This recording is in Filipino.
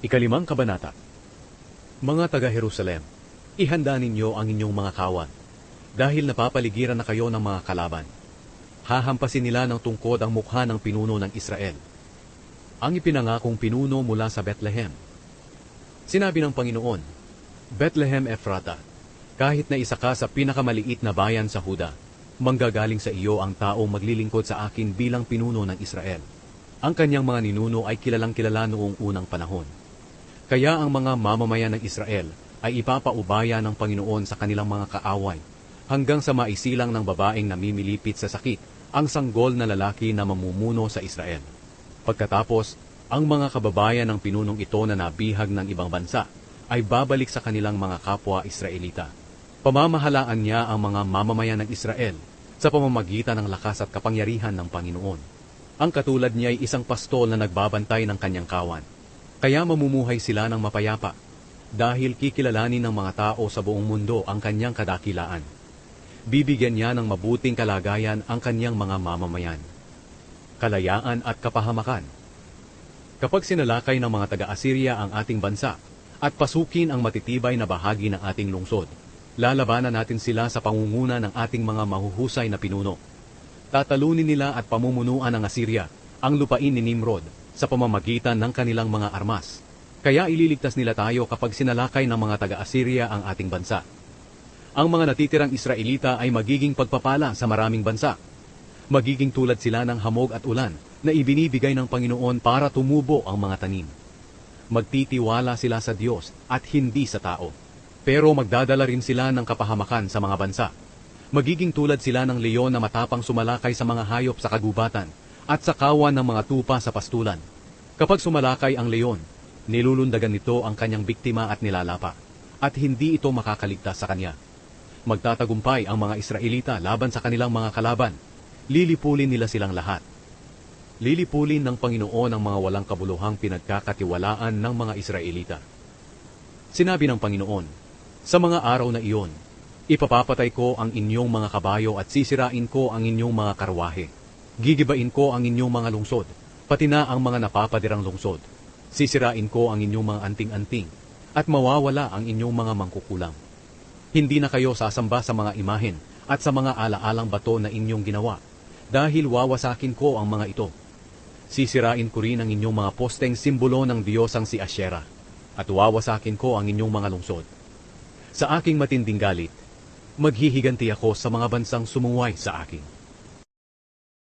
Ikalimang kabanata. Mga taga-Jerusalem, ihanda ninyo ang inyong mga kawan, dahil napapaligiran na kayo ng mga kalaban. Hahampasin nila ng tungkod ang mukha ng pinuno ng Israel, ang ipinangakong pinuno mula sa Bethlehem. Sinabi ng Panginoon, Bethlehem Ephrata, kahit na isa ka sa pinakamaliit na bayan sa Huda, manggagaling sa iyo ang taong maglilingkod sa akin bilang pinuno ng Israel. Ang kanyang mga ninuno ay kilalang kilala noong unang panahon. Kaya ang mga mamamayan ng Israel ay ipapaubaya ng Panginoon sa kanilang mga kaaway, hanggang sa maisilang ng babaeng namimilipit sa sakit ang sanggol na lalaki na mamumuno sa Israel. Pagkatapos, ang mga kababayan ng pinunong ito na nabihag ng ibang bansa ay babalik sa kanilang mga kapwa Israelita. Pamamahalaan niya ang mga mamamayan ng Israel sa pamamagitan ng lakas at kapangyarihan ng Panginoon. Ang katulad niya ay isang pastol na nagbabantay ng kanyang kawan. Kaya mamumuhay sila ng mapayapa, dahil kikilalanin ng mga tao sa buong mundo ang kanyang kadakilaan. Bibigyan niya ng mabuting kalagayan ang kanyang mga mamamayan, kalayaan at kapahamakan. Kapag sinalakay ng mga taga-Assyria ang ating bansa at pasukin ang matitibay na bahagi ng ating lungsod, lalabanan natin sila sa pangunguna ng ating mga mahuhusay na pinuno. Tatalunin nila at pamumunuan ng Assyria ang lupain ni Nimrod sa pamamagitan ng kanilang mga armas. Kaya ililigtas nila tayo kapag sinalakay ng mga taga-Assyria ang ating bansa. Ang mga natitirang Israelita ay magiging pagpapala sa maraming bansa. Magiging tulad sila ng hamog at ulan na ibinibigay ng Panginoon para tumubo ang mga tanim. Magtitiwala sila sa Diyos at hindi sa tao. Pero magdadala rin sila ng kapahamakan sa mga bansa. Magiging tulad sila ng leon na matapang sumalakay sa mga hayop sa kagubatan at sa kawan ng mga tupa sa pastulan. Kapag sumalakay ang leon, nilulundagan nito ang kanyang biktima at nilalapa, at hindi ito makakaligtas sa kanya. Magtatagumpay ang mga Israelita laban sa kanilang mga kalaban. Lilipulin nila silang lahat. Lilipulin ng Panginoon ang mga walang kabuluhang pinagkakatiwalaan ng mga Israelita. Sinabi ng Panginoon, sa mga araw na iyon, ipapapatay ko ang inyong mga kabayo at sisirain ko ang inyong mga karwahe. Gigibain ko ang inyong mga lungsod, pati na ang mga napapadirang lungsod. Sisirain ko ang inyong mga anting-anting, at mawawala ang inyong mga mangkukulam. Hindi na kayo sasamba sa mga imahen at sa mga alaalang bato na inyong ginawa, dahil wawasakin ko ang mga ito. Sisirain ko rin ang inyong mga posteng simbolo ng Diyosang si Asyera, at wawasakin ko ang inyong mga lungsod. Sa aking matinding galit, maghihiganti ako sa mga bansang sumuway sa akin.